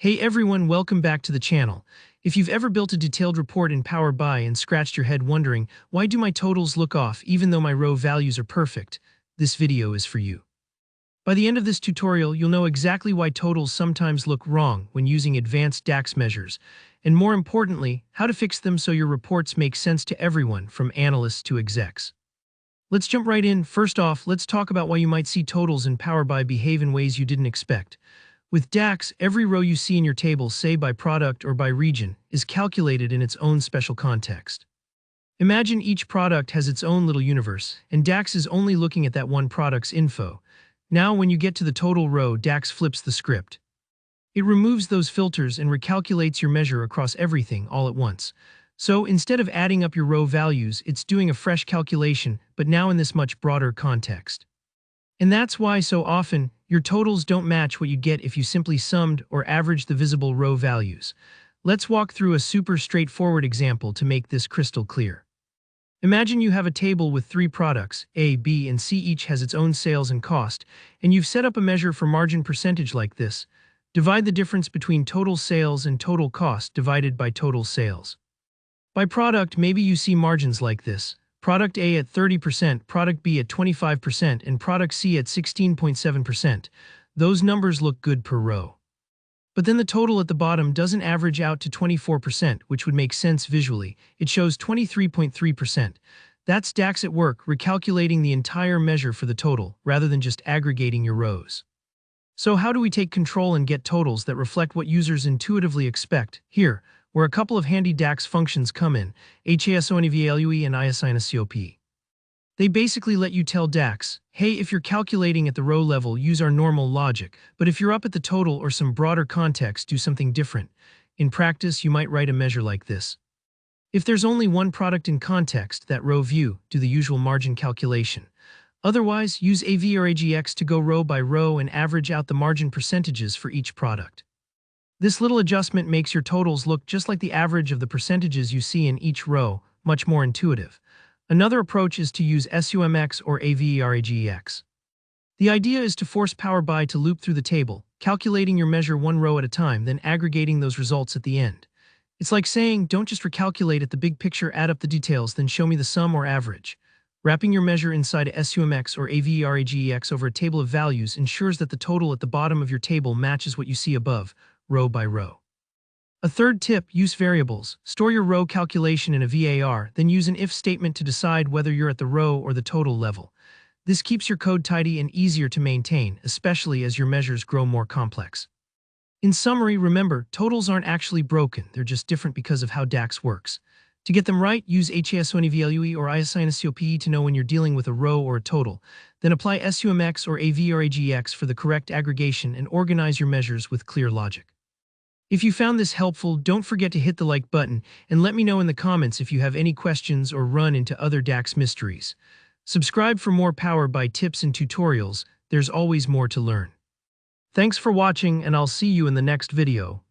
Hey everyone, welcome back to the channel. If you've ever built a detailed report in Power BI and scratched your head wondering, why do my totals look off even though my row values are perfect, this video is for you. By the end of this tutorial, you'll know exactly why totals sometimes look wrong when using advanced DAX measures, and more importantly, how to fix them so your reports make sense to everyone from analysts to execs. Let's jump right in. First off, let's talk about why you might see totals in Power BI behave in ways you didn't expect. With DAX, every row you see in your table, say by product or by region, is calculated in its own special context. Imagine each product has its own little universe, and DAX is only looking at that one product's info. Now, when you get to the total row, DAX flips the script. It removes those filters and recalculates your measure across everything all at once. So, instead of adding up your row values, it's doing a fresh calculation, but now in this much broader context. And that's why so often, your totals don't match what you get if you simply summed or averaged the visible row values. Let's walk through a super straightforward example to make this crystal clear. Imagine you have a table with three products, A, B, and C. Each has its own sales and cost, and you've set up a measure for margin percentage like this. Divide the difference between total sales and total cost divided by total sales. By product, maybe you see margins like this. Product A at 30%, Product B at 25%, and Product C at 16.7%. Those numbers look good per row. But then the total at the bottom doesn't average out to 24%, which would make sense visually. It shows 23.3%. That's DAX at work, recalculating the entire measure for the total, rather than just aggregating your rows. So how do we take control and get totals that reflect what users intuitively expect? Here, where a couple of handy DAX functions come in, HASONEVALUE and IASINASCOP. They basically let you tell DAX, hey, if you're calculating at the row level, use our normal logic, but if you're up at the total or some broader context, do something different. In practice, you might write a measure like this. If there's only one product in context, that row view, do the usual margin calculation. Otherwise, use AV or AGX to go row by row and average out the margin percentages for each product. This little adjustment makes your totals look just like the average of the percentages you see in each row, much more intuitive. Another approach is to use SUMX or AVERAGEX. The idea is to force Power BI to loop through the table, calculating your measure one row at a time, then aggregating those results at the end. It's like saying, don't just recalculate at the big picture, add up the details, then show me the sum or average. Wrapping your measure inside a SUMX or AVERAGEX over a table of values ensures that the total at the bottom of your table matches what you see above, row by row. A third tip, use variables. Store your row calculation in a VAR, then use an if statement to decide whether you're at the row or the total level. This keeps your code tidy and easier to maintain, especially as your measures grow more complex. In summary, remember, totals aren't actually broken, they're just different because of how DAX works. To get them right, use HASONEVALUE or IASINASCOP to know when you're dealing with a row or a total. Then apply SUMX or AVERAGEX for the correct aggregation and organize your measures with clear logic. If you found this helpful, don't forget to hit the like button and let me know in the comments if you have any questions or run into other DAX mysteries. Subscribe for more Power BI tips and tutorials, there's always more to learn. Thanks for watching and I'll see you in the next video.